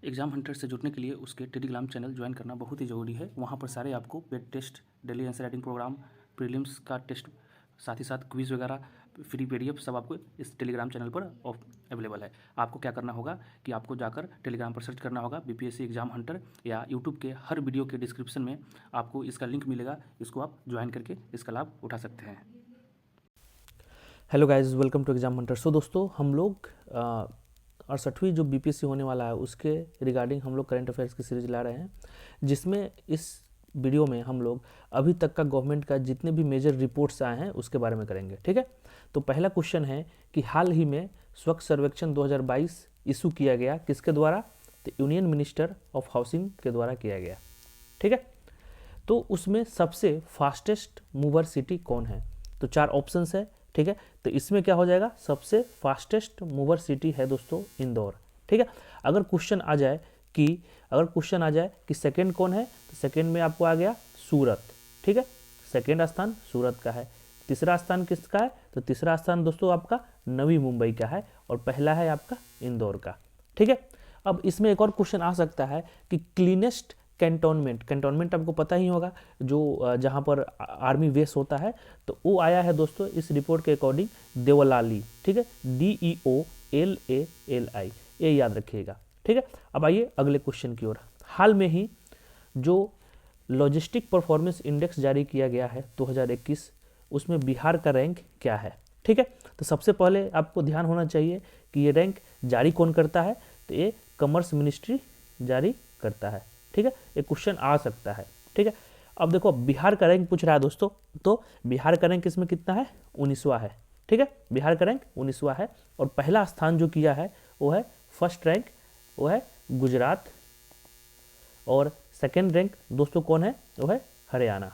Exam Hunter से जुड़ने के लिए उसके टेलीग्राम चैनल ज्वाइन करना बहुत ही ज़रूरी है। वहाँ पर सारे आपको paid test, daily answer writing program, prelims का टेस्ट, साथ ही साथ क्विज़ वगैरह, फ्री पीडीएफ सब आपको इस टेलीग्राम चैनल पर अवेलेबल है। आपको क्या करना होगा कि आपको जाकर टेलीग्राम पर सर्च करना होगा बीपीएससी एग्ज़ाम हंटर, या यूट्यूब के हर वीडियो के डिस्क्रिप्शन में आपको इसका लिंक मिलेगा। इसको आप ज्वाइन करके इसका लाभ उठा सकते हैं। Hello guys, welcome to exam hunter. So दोस्तों, हम लोग 68वीं जो बीपीएससी होने वाला है उसके रिगार्डिंग हम लोग करंट अफेयर्स की सीरीज ला रहे हैं, जिसमें इस वीडियो में हम लोग अभी तक का गवर्नमेंट का जितने भी मेजर रिपोर्ट्स आए हैं उसके बारे में करेंगे। ठीक है, तो पहला क्वेश्चन है कि हाल ही में स्वच्छ सर्वेक्षण 2022 इशू किया गया किसके द्वारा? तो यूनियन मिनिस्टर ऑफ हाउसिंग के द्वारा किया गया। ठीक है, तो उसमें सबसे फास्टेस्ट मूवर सिटी कौन है? तो 4 ऑप्शंस है। ठीक है, तो इसमें क्या हो जाएगा? सबसे फास्टेस्ट मूवर सिटी है दोस्तों इंदौर। ठीक है, अगर क्वेश्चन आ जाए कि सेकंड कौन है, तो सेकंड में आपको आ गया सूरत। ठीक है, सेकंड स्थान सूरत का है। तीसरा स्थान किसका है? तो तीसरा स्थान दोस्तों आपका नवी मुंबई का है, और पहला है आपका इंदौर का। ठीक है, अब इसमें एक और क्वेश्चन आ सकता है कि क्लीनेस्ट कैंटोनमेंट आपको पता ही होगा, जो जहाँ पर आर्मी बेस होता है, तो वो आया है दोस्तों इस रिपोर्ट के अकॉर्डिंग देवलाली। ठीक है, DEOLALI, ये याद रखिएगा। ठीक है, अब आइए अगले क्वेश्चन की ओर। हाल में ही जो लॉजिस्टिक परफॉर्मेंस इंडेक्स जारी किया गया है 2021, उसमें बिहार का रैंक क्या है? ठीक है, तो सबसे पहले आपको ध्यान होना चाहिए कि ये रैंक जारी कौन करता है, तो ये कॉमर्स मिनिस्ट्री जारी करता है। ठीक है, एक क्वेश्चन आ सकता है। ठीक है, अब देखो बिहार का रैंक पूछ रहा है दोस्तों, तो बिहार का रैंक इसमें कितना है? 19वां है। ठीक है, बिहार का रैंक 19वां है, और पहला स्थान जो किया है वो है फर्स्ट रैंक, वो है गुजरात, और सेकेंड रैंक दोस्तों कौन है? वो है हरियाणा।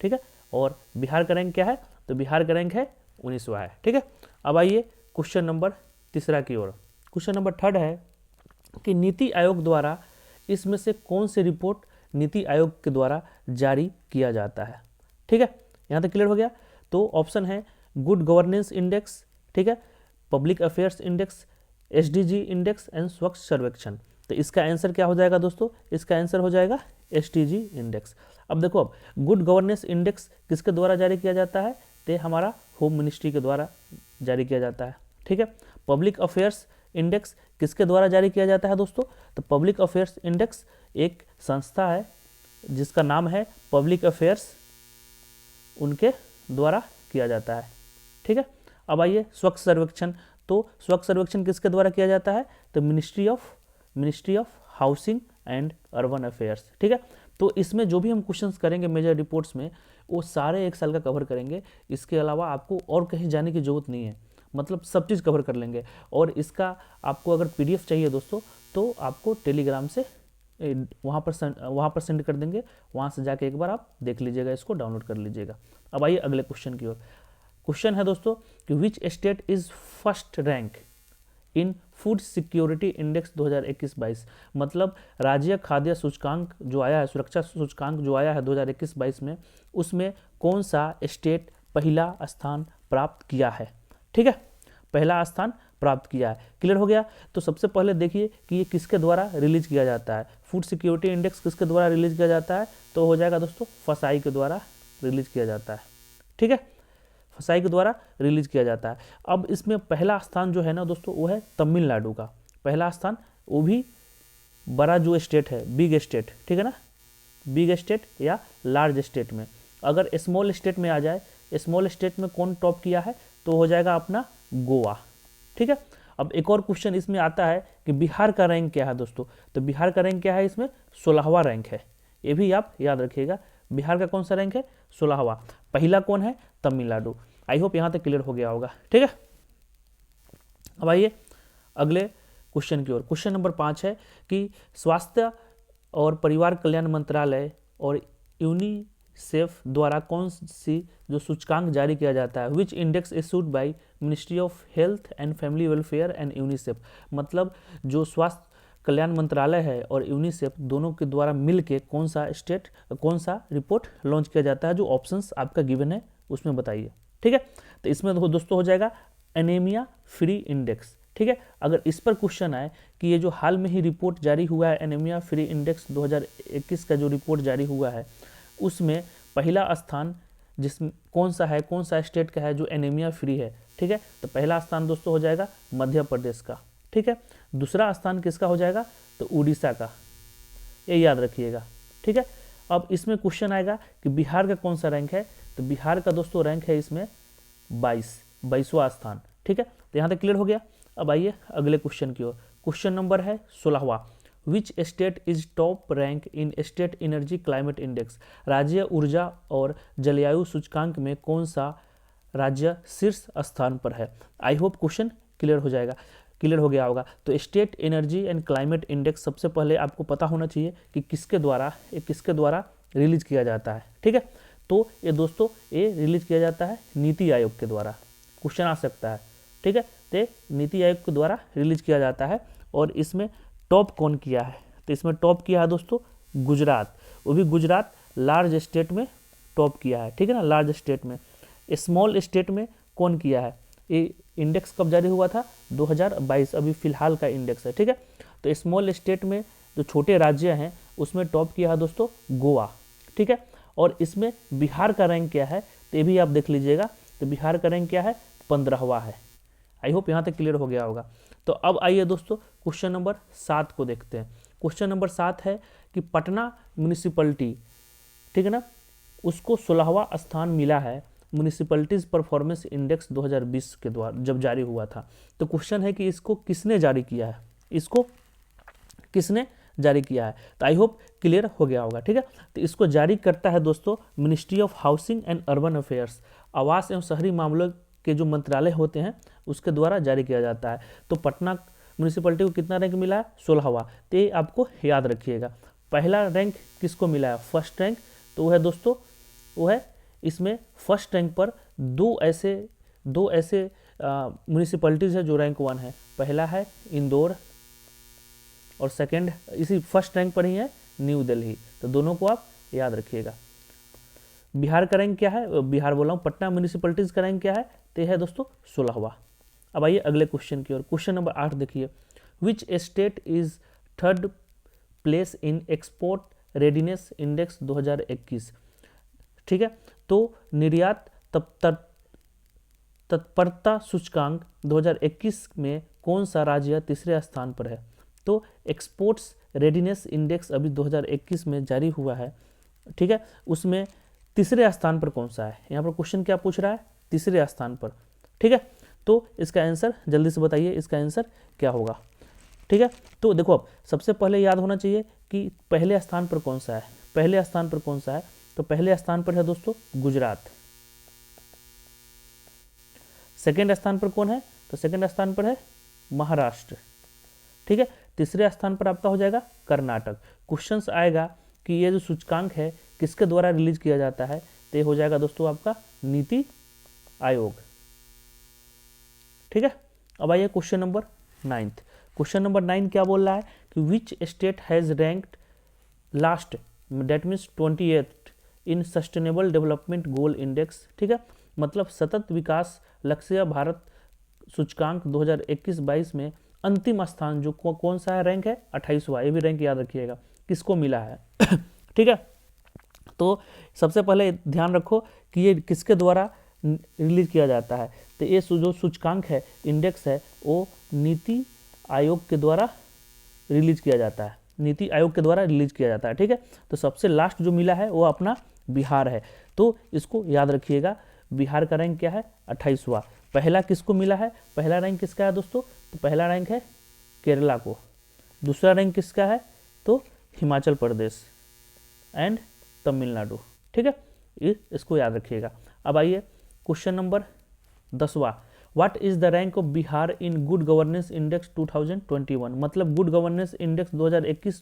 ठीक है, और बिहार का रैंक क्या है? तो बिहार का रैंक है 19वां है। ठीक है, अब आइए क्वेश्चन नंबर तीसरा की ओर। क्वेश्चन नंबर थर्ड है कि नीति आयोग द्वारा इसमें से कौन सी रिपोर्ट नीति आयोग के द्वारा जारी किया जाता है? ठीक है, यहाँ तक क्लियर हो गया। तो ऑप्शन है गुड गवर्नेंस इंडेक्स, ठीक है, public affairs index, SDG index and स्वच्छ सर्वेक्षण। तो इसका आंसर क्या हो जाएगा दोस्तों? इसका आंसर हो जाएगा SDG इंडेक्स। अब देखो, अब गुड गवर्नेंस इंडेक्स किसके द्वारा जारी किया जाता है? तो हमारा होम मिनिस्ट्री के द्वारा जारी किया जाता है। ठीक है, पब्लिक अफेयर्स इंडेक्स किसके द्वारा जारी किया जाता है दोस्तों? तो पब्लिक अफेयर्स इंडेक्स एक संस्था है जिसका नाम है पब्लिक अफेयर्स, उनके द्वारा किया जाता है। ठीक है, अब आइए स्वच्छ सर्वेक्षण। तो स्वच्छ सर्वेक्षण किसके द्वारा किया जाता है? तो ministry of housing and urban affairs. ठीक है, तो इसमें जो भी हम क्वेश्चंस करेंगे मेजर रिपोर्ट्स में, वो सारे एक साल का कवर करेंगे। इसके अलावा आपको और कहीं जाने की जरूरत नहीं है, मतलब सब चीज़ कवर कर लेंगे। और इसका आपको अगर PDF चाहिए दोस्तों, तो आपको टेलीग्राम से वहाँ पर सेंड कर देंगे। वहाँ से जाके एक बार आप देख लीजिएगा, इसको डाउनलोड कर लीजिएगा। अब आइए अगले क्वेश्चन की ओर। क्वेश्चन है दोस्तों कि विच state is first rank in food security index 2021-22? मतलब राज्य खाद्य सूचकांक जो आया है, सुरक्षा सूचकांक जो आया है 2021-22 में, उसमें कौन सा स्टेट पहला स्थान प्राप्त किया है? ठीक है, पहला स्थान प्राप्त किया है। क्लियर हो गया? तो सबसे पहले देखिए कि ये किसके द्वारा रिलीज किया जाता है। फूड सिक्योरिटी इंडेक्स किसके द्वारा रिलीज किया जाता है? तो हो जाएगा दोस्तों FSSAI के द्वारा रिलीज किया जाता है। ठीक है, FSSAI के द्वारा रिलीज किया जाता है। अब इसमें पहला स्थान जो है ना दोस्तों, वो है तमिलनाडु का पहला स्थान। वो भी बड़ा जो स्टेट है, बिग स्टेट, ठीक है ना, बिग स्टेट या लार्ज स्टेट में। अगर स्मॉल स्टेट में आ जाए, स्मॉल स्टेट में कौन टॉप किया है? तो हो जाएगा अपना गोवा। ठीक है, अब एक और क्वेश्चन इसमें आता है कि बिहार का रैंक क्या है दोस्तों? तो बिहार का रैंक क्या है? इसमें 16वां रैंक है। ये भी आप याद रखिएगा, बिहार का कौन सा रैंक है? 16वां। पहला कौन है? तमिलनाडु। आई होप यहाँ तक क्लियर हो गया होगा। ठीक है, अब आइए अगले क्वेश्चन की ओर। क्वेश्चन नंबर 5 है कि स्वास्थ्य और परिवार कल्याण मंत्रालय और यूनिसेफ द्वारा कौन सी जो सूचकांक जारी किया जाता है? Which index issued by ministry of health and family welfare and UNICEF. मतलब जो स्वास्थ्य कल्याण मंत्रालय है और यूनिसेफ दोनों के द्वारा मिल के कौन सा रिपोर्ट लॉन्च किया जाता है? जो ऑप्शंस आपका गिवन है उसमें बताइए। ठीक है, तो इसमें दोस्तों हो जाएगा एनीमिया फ्री इंडेक्स। ठीक है। अगर इस पर क्वेश्चन आए कि ये जो हाल में ही रिपोर्ट जारी हुआ है एनीमिया फ्री इंडेक्स 2021 का जो रिपोर्ट जारी हुआ है उसमें पहला स्थान जिसमें कौन सा है, कौन सा स्टेट का है जो एनीमिया फ्री है, ठीक है। तो पहला स्थान दोस्तों हो जाएगा मध्य प्रदेश का, ठीक है। दूसरा स्थान किसका हो जाएगा, तो उड़ीसा का, ये याद रखिएगा, ठीक है। अब इसमें क्वेश्चन आएगा कि बिहार का कौन सा रैंक है, तो बिहार का दोस्तों रैंक है इसमें 22वां स्थान, ठीक है। तो यहाँ तक क्लियर हो गया। अब आइए अगले क्वेश्चन की ओर। क्वेश्चन नंबर है 16वां, which state is top rank in state energy climate index. राज्य ऊर्जा और जलवायु सूचकांक में कौन सा राज्य शीर्ष स्थान पर है। आई होप क्वेश्चन क्लियर हो गया होगा। तो state energy and climate index सबसे पहले आपको पता होना चाहिए कि किसके द्वारा रिलीज किया जाता है, ठीक है। तो ये दोस्तों ये रिलीज किया जाता है नीति आयोग के द्वारा, क्वेश्चन आ सकता है, ठीक है। तो नीति आयोग के द्वारा रिलीज किया जाता है और इसमें टॉप कौन किया है, तो इसमें टॉप किया है दोस्तों गुजरात, वो भी गुजरात लार्ज स्टेट में टॉप किया है, ठीक है ना, लार्ज स्टेट में। स्मॉल स्टेट में कौन किया है, ये इंडेक्स कब जारी हुआ था, 2022, अभी फिलहाल का इंडेक्स है, ठीक है। तो स्मॉल स्टेट में जो छोटे राज्य हैं उसमें टॉप किया है दोस्तों गोवा, ठीक है। और इसमें बिहार का रैंक क्या है, तो ये भी आप देख लीजिएगा। तो बिहार का रैंक क्या है, 15वां है। आई होप यहाँ तक क्लियर हो गया होगा। तो अब आइए दोस्तों क्वेश्चन नंबर 7 को देखते हैं। क्वेश्चन नंबर 7 है कि पटना म्यूनिसिपलिटी, ठीक है ना, उसको 16वां स्थान मिला है म्यूनिसिपलिटीज परफॉर्मेंस इंडेक्स 2020 के द्वारा जब जारी हुआ था। तो क्वेश्चन है कि इसको किसने जारी किया है, तो आई होप क्लियर हो गया होगा, ठीक है। तो इसको जारी करता है दोस्तों ministry of housing and urban affairs, आवास एवं शहरी मामलों के जो मंत्रालय होते हैं उसके द्वारा जारी किया जाता है। तो पटना म्यूनिसिपलिटी को कितना रैंक मिला है, 16वां। तो ये आपको याद रखिएगा। पहला रैंक किसको मिला है, फर्स्ट रैंक, तो वो है दोस्तों, वो है इसमें फर्स्ट रैंक पर दो ऐसे म्यूनिसिपलिटीज़ है जो रैंक 1 है। पहला है इंदौर और सेकंड इसी फर्स्ट रैंक पर ही है न्यू दिल्ली। तो दोनों को आप याद रखिएगा। बिहार का रैंक क्या है, बिहार बोला हूँ, पटना म्यूनिसिपलिटीज़ का रैंक क्या है, तो है दोस्तों 16वां। अब आइए अगले क्वेश्चन की ओर। क्वेश्चन नंबर 8 देखिए, विच state is third place in export readiness index 2021, ठीक है। तो निर्यात तत्परता सूचकांक 2021 में कौन सा राज्य तीसरे स्थान पर है। तो एक्सपोर्ट्स रेडीनेस इंडेक्स अभी 2021 में जारी हुआ है, ठीक है। उसमें तीसरे स्थान पर कौन सा है, यहाँ पर क्वेश्चन क्या पूछ रहा है, तीसरे स्थान पर, ठीक है। तो इसका आंसर जल्दी से बताइए, इसका आंसर क्या होगा, ठीक है। तो देखो अब सबसे पहले याद होना चाहिए कि पहले स्थान पर कौन सा है, तो पहले स्थान पर है दोस्तों गुजरात। सेकेंड स्थान पर कौन है, तो सेकेंड स्थान पर है महाराष्ट्र, ठीक है। तीसरे स्थान पर आपका हो जाएगा कर्नाटक। क्वेश्चंस आएगा कि ये जो सूचकांक है किसके द्वारा रिलीज किया जाता है, तो ये हो जाएगा दोस्तों आपका नीति आयोग, ठीक है। अब आइए क्वेश्चन नंबर 9। क्वेश्चन नंबर 9 क्या बोल रहा है कि which state has ranked last, that means 28 in sustainable development goal index, ठीक है। मतलब सतत विकास लक्ष्य भारत सूचकांक 2021-22 में अंतिम स्थान जो कौन सा है, रैंक है 28वां। ये भी रैंक याद रखिएगा किसको मिला है ठीक है। तो सबसे पहले ध्यान रखो कि ये किसके द्वारा रिलीज किया जाता है, तो ये जो सूचकांक है, इंडेक्स है, वो नीति आयोग के द्वारा रिलीज किया जाता है, ठीक है। तो सबसे लास्ट जो मिला है वो अपना बिहार है। तो इसको याद रखिएगा, बिहार का रैंक क्या है, 28वां। पहला किसको मिला है, पहला रैंक किसका है दोस्तों, तो पहला रैंक है केरला को। दूसरा रैंक किसका है, तो हिमाचल प्रदेश एंड तमिलनाडु, ठीक है। इसको याद रखिएगा। अब आइए क्वेश्चन नंबर 10वां, what is the rank of Bihar in good governance index 2021। मतलब गुड गवर्नेंस इंडेक्स 2021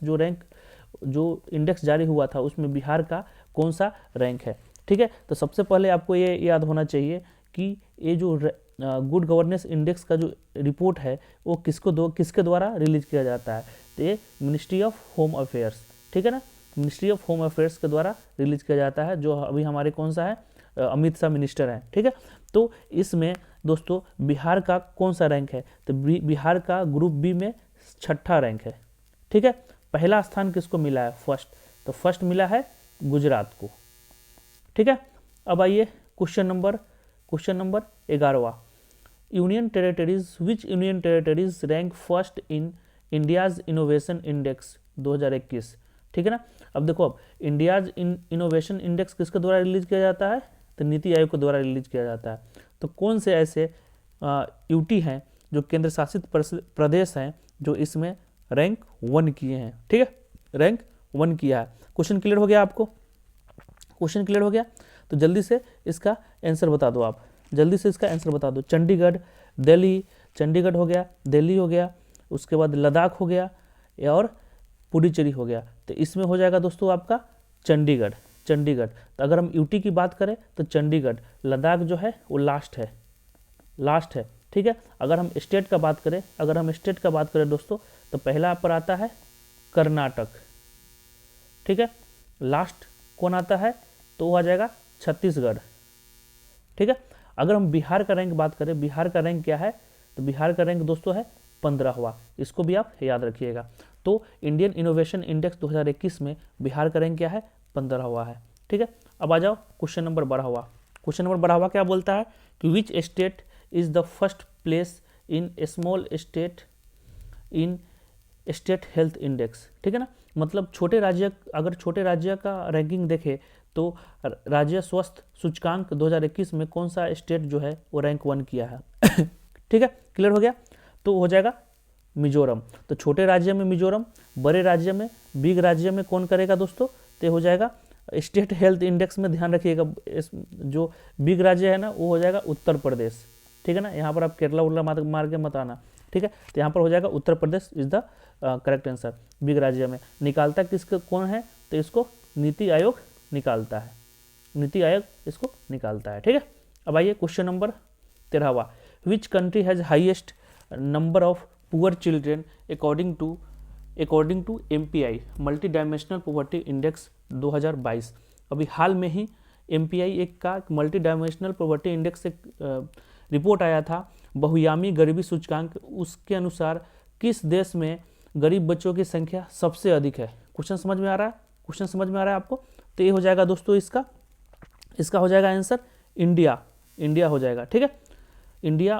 जो इंडेक्स जारी हुआ था उसमें बिहार का कौन सा रैंक है, ठीक है। तो सबसे पहले आपको ये याद होना चाहिए कि ये जो गुड गवर्नेंस इंडेक्स का जो रिपोर्ट है वो किसके द्वारा रिलीज किया जाता है, तो ये मिनिस्ट्री ऑफ होम अफेयर्स, ठीक है ना, मिनिस्ट्री ऑफ होम अफेयर्स के द्वारा रिलीज किया जाता है, जो अभी हमारे कौन सा है, अमित शाह मिनिस्टर हैं, ठीक है। तो इसमें दोस्तों बिहार का कौन सा रैंक है, तो बिहार का ग्रुप बी में 6ठा रैंक है। ठीक है, पहला स्थान किसको मिला है, फर्स्ट, तो फर्स्ट मिला है गुजरात को। ठीक है, अब आइए क्वेश्चन नंबर 11वां, union territories, which union territories rank first in India's innovation index 2021। ठीक है ना। अब देखो, अब इंडियाज इनोवेशन इंडेक्स किसके द्वारा रिलीज किया जाता है, तो नीति आयोग के द्वारा रिलीज किया जाता है। तो कौन से ऐसे यूटी हैं जो केंद्र शासित प्रदेश हैं जो इसमें रैंक 1 किए हैं। ठीक है, रैंक 1 किया है। क्वेश्चन क्लियर हो गया आपको, क्वेश्चन क्लियर हो गया, तो जल्दी से इसका आंसर बता दो आप, जल्दी से इसका आंसर बता दो। चंडीगढ़, दिल्ली, चंडीगढ़ हो गया, दिल्ली हो गया, उसके बाद लद्दाख हो गया और पुडुचेरी हो गया। तो इसमें हो जाएगा दोस्तों आपका चंडीगढ़। चंडीगढ़, तो अगर हम यूटी की बात करें तो चंडीगढ़, लद्दाख जो है वो लास्ट है। ठीक है, अगर हम स्टेट का बात करें, दोस्तों, तो पहला पर आता है कर्नाटक। ठीक है, लास्ट कौन आता है, तो वो आ जाएगा छत्तीसगढ़। ठीक है, अगर हम बिहार का रैंक बात करें, बिहार का रैंक क्या है, तो बिहार का रैंक दोस्तों है 15वां। इसको भी आप याद रखिएगा। तो इंडियन इनोवेशन इंडेक्स 2021 में बिहार का रैंक क्या है, 15वां है। ठीक है, अब आ जाओ क्वेश्चन नंबर 12वां। क्वेश्चन नंबर 12वां क्या बोलता है कि विच state is the first place in small state in state health index. ठीक है ना, मतलब छोटे राज्य, अगर छोटे राज्य का रैंकिंग देखें तो राज्य स्वास्थ्य सूचकांक 2021 में कौन सा स्टेट जो है वो रैंक 1 किया है। ठीक है, क्लियर हो गया, तो हो जाएगा मिजोरम। तो छोटे राज्य में मिजोरम, बड़े राज्य में, बिग राज्य में कौन करेगा दोस्तों, तो हो जाएगा स्टेट हेल्थ इंडेक्स में ध्यान रखिएगा, जो बिग राज्य है ना वो हो जाएगा उत्तर प्रदेश। ठीक है ना, यहाँ पर आप केरला उरला मार के मत आना। ठीक है, तो यहाँ पर हो जाएगा Uttar Pradesh is the correct answer. Big राज्य में निकालता किसका कौन है, तो इसको नीति आयोग निकालता है, नीति आयोग इसको निकालता है। ठीक है, अब आइए क्वेश्चन नंबर 13वां, which country has highest number of poor children according to MPI multi dimensional poverty index 2022। अभी हाल में ही MPI एक का मल्टी डायमेंशनल पॉवर्टी इंडेक्स से रिपोर्ट आया था, बहुआयामी गरीबी सूचकांक, उसके अनुसार किस देश में गरीब बच्चों की संख्या सबसे अधिक है। क्वेश्चन समझ में आ रहा है, क्वेश्चन समझ में आ रहा है आपको, तो ये हो जाएगा दोस्तों इसका हो जाएगा आंसर इंडिया हो जाएगा। ठीक है, इंडिया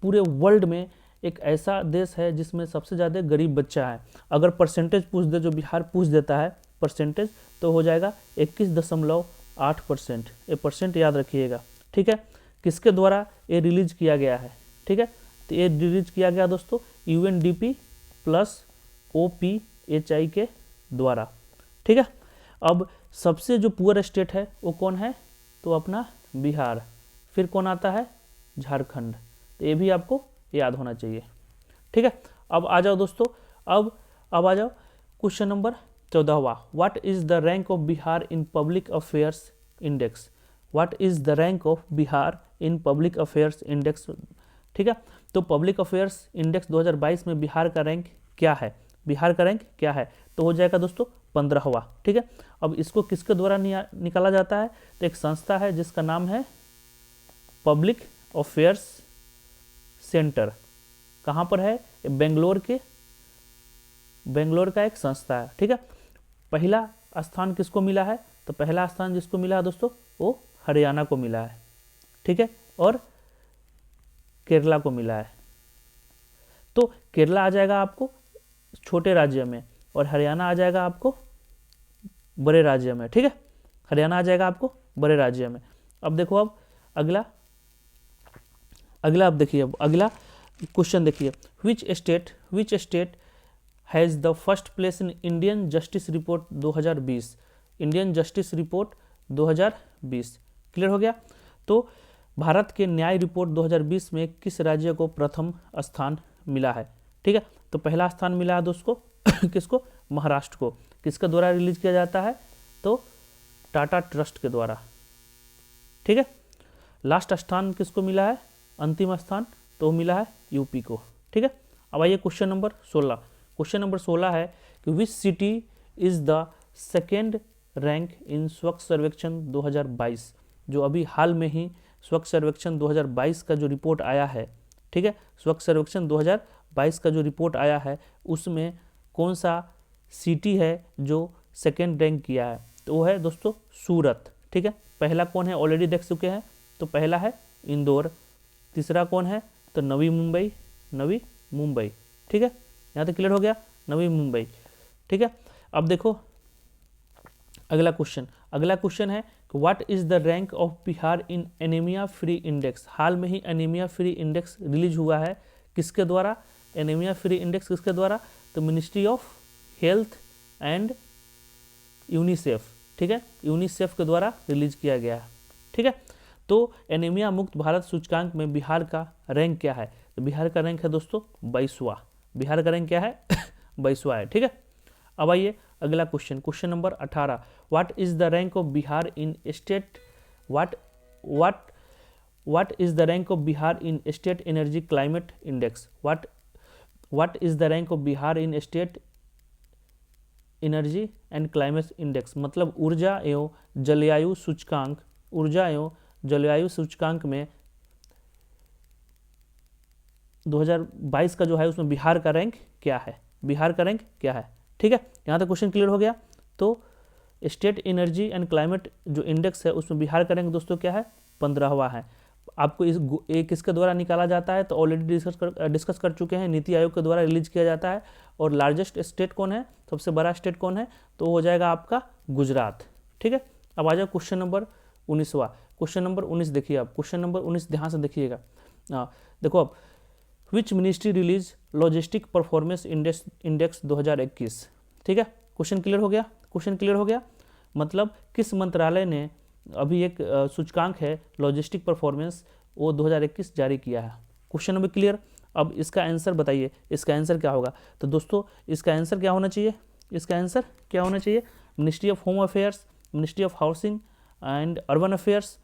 पूरे वर्ल्ड में एक ऐसा देश है जिसमें सबसे ज़्यादा गरीब बच्चा है। अगर परसेंटेज पूछ दे, जो बिहार पूछ देता है परसेंटेज, तो हो जाएगा 21.8%। ये परसेंट याद रखिएगा। ठीक है, किसके द्वारा ये रिलीज किया गया है, ठीक है, तो ये रिलीज किया गया दोस्तों UNDP प्लस OPHI के द्वारा। ठीक है, अब सबसे जो पुअर स्टेट है वो कौन है, तो अपना बिहार, फिर कौन आता है, झारखंड। तो ये भी आपको याद होना चाहिए। ठीक है, अब आ जाओ दोस्तों, अब आ जाओ क्वेश्चन नंबर 14वां, what is the rank of Bihar in public affairs index. What is the rank of Bihar in public affairs index. ठीक है, तो पब्लिक अफेयर्स इंडेक्स 2022 में बिहार का रैंक क्या है, बिहार का रैंक क्या है, तो हो जाएगा दोस्तों 15वां। ठीक है, अब इसको किसके द्वारा निकाला जाता है, तो एक संस्था है जिसका नाम है पब्लिक अफेयर्स सेंटर। कहाँ पर है, बेंगलोर का एक संस्था है। ठीक है, पहला स्थान किसको मिला है, तो पहला स्थान जिसको मिला है दोस्तों वो हरियाणा को मिला है। ठीक है, और केरला को मिला है। तो केरला आ जाएगा आपको छोटे राज्य में और हरियाणा आ जाएगा आपको बड़े राज्य में। ठीक है, हरियाणा आ जाएगा आपको बड़े राज्य में। अब देखो, अब अगला आप देखिए, अगला क्वेश्चन देखिए, which state has the first place in Indian justice report 2020। Indian justice report 2020 clear हो गया। तो भारत के न्याय रिपोर्ट 2020 में किस राज्य को प्रथम स्थान मिला है। ठीक है, तो पहला स्थान मिला है दोस्तों किसको, महाराष्ट्र को। किसके द्वारा रिलीज किया जाता है, तो टाटा ट्रस्ट के द्वारा। ठीक है, लास्ट स्थान किसको मिला है, अंतिम स्थान तो मिला है यूपी को। ठीक है, अब आइए क्वेश्चन नंबर 16। क्वेश्चन नंबर 16 है कि which city is the second rank in स्वच्छ सर्वेक्षण 2022, जो अभी हाल में ही स्वच्छ सर्वेक्षण 2022 का जो रिपोर्ट आया है, ठीक है, स्वच्छ सर्वेक्षण 2022 का जो रिपोर्ट आया है उसमें कौन सा सिटी है जो सेकेंड रैंक किया है? तो वो है दोस्तों सूरत, ठीक है। पहला कौन है ऑलरेडी देख चुके हैं, तो पहला है इंदौर, तीसरा कौन है तो नवी मुंबई, ठीक है, यहाँ तक क्लियर हो गया, नवी मुंबई, ठीक है। अब देखो अगला क्वेश्चन है what is the rank of Bihar in anaemia free index. हाल में ही एनीमिया फ्री इंडेक्स रिलीज हुआ है, किसके द्वारा? एनीमिया फ्री इंडेक्स किसके द्वारा? तो ministry of health and UNICEF, ठीक है, यूनिसेफ के द्वारा रिलीज किया गया है, ठीक है। तो एनीमिया मुक्त भारत सूचकांक में बिहार का रैंक क्या है? तो बिहार का रैंक है दोस्तों 22वां, बिहार का रैंक क्या है 22वां है, ठीक है। अब आइए अगला question number 18, what is the rank of Bihar in state what is the rank of Bihar in state energy climate index? What is the rank of Bihar in state energy and climate index, मतलब ऊर्जा एवं जलवायु सूचकांक में 2022 का जो है उसमें बिहार का रैंक क्या है? ठीक है, यहाँ तक क्वेश्चन क्लियर हो गया। तो स्टेट एनर्जी एंड क्लाइमेट जो इंडेक्स है उसमें बिहार का रैंक दोस्तों क्या है? 15वां है। आपको एक किसके द्वारा निकाला जाता है तो ऑलरेडी डिस्कस कर चुके हैं, नीति आयोग के द्वारा रिलीज किया जाता है। और लार्जेस्ट स्टेट कौन है, सबसे बड़ा स्टेट कौन है? तो हो जाएगा आपका गुजरात, ठीक है। अब आ जाओ क्वेश्चन नंबर 19वां, क्वेश्चन नंबर 19 देखिए आप, क्वेश्चन नंबर 19 ध्यान से देखिएगा। देखो अब which ministry release logistic performance index 2021, ठीक है। क्वेश्चन क्लियर हो गया, मतलब किस मंत्रालय ने अभी एक सूचकांक है लॉजिस्टिक परफॉर्मेंस वो 2021 जारी किया है। Question number clear. अब इसका आंसर बताइए, इसका आंसर क्या होगा? तो दोस्तों इसका आंसर क्या होना चाहिए? Ministry of home affairs, ministry of housing and urban affairs,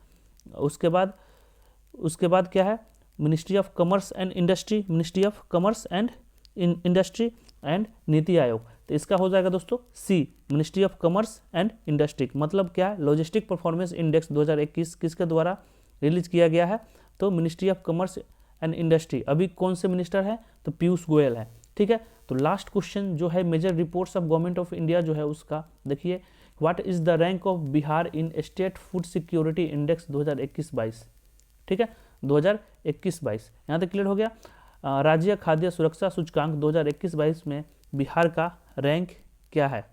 उसके बाद क्या है? Ministry of commerce and industry and NITI Aayog. तो इसका हो जाएगा दोस्तों C, ministry of commerce and industry. मतलब क्या है? लॉजिस्टिक परफॉर्मेंस इंडेक्स 2021 किसके द्वारा रिलीज किया गया है? तो ministry of commerce and industry. अभी कौन से मिनिस्टर हैं? तो पीयूष गोयल है, ठीक है। तो लास्ट क्वेश्चन जो है major reports of government of India जो है उसका देखिए, what is the rank of Bihar in state food security index 2021-22, ठीक है, 2021-22। यहाँ तक क्लियर हो गया। राज्य खाद्य सुरक्षा सूचकांक 2021-22 में बिहार का रैंक क्या है?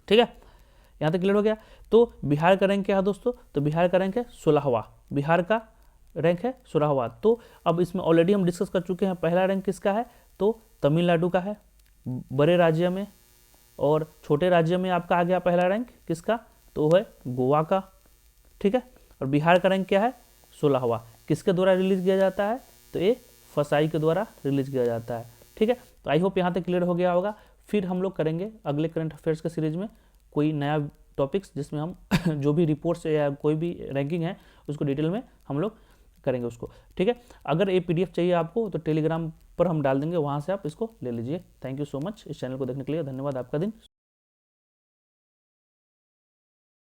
ठीक है, यहाँ तक क्लियर हो गया। तो बिहार का रैंक क्या है दोस्तों? तो बिहार का रैंक है 16वां, बिहार का रैंक है 16वां। तो अब इसमें ऑलरेडी हम डिस्कस कर चुके हैं, पहला रैंक किसका है? तो तमिलनाडु का है बड़े राज्य में, और छोटे राज्य में आपका आ गया पहला रैंक किसका? तो है गोवा का, ठीक है। और बिहार का रैंक क्या है? 16वां। किसके द्वारा रिलीज किया जाता है? तो ये फसाई के द्वारा रिलीज किया जाता है, ठीक है। तो आई होप यहाँ तक क्लियर हो गया होगा। फिर हम लोग करेंगे अगले करंट अफेयर्स के सीरीज में कोई नया टॉपिक्स जिसमें हम जो भी रिपोर्ट्स या कोई भी रैंकिंग है उसको डिटेल में हम लोग करेंगे उसको, ठीक है। अगर ये PDF चाहिए आपको तो टेलीग्राम पर हम डाल देंगे, वहाँ से आप इसको ले लीजिए। थैंक यू सो मच इस चैनल को देखने के लिए, धन्यवाद। आपका दिन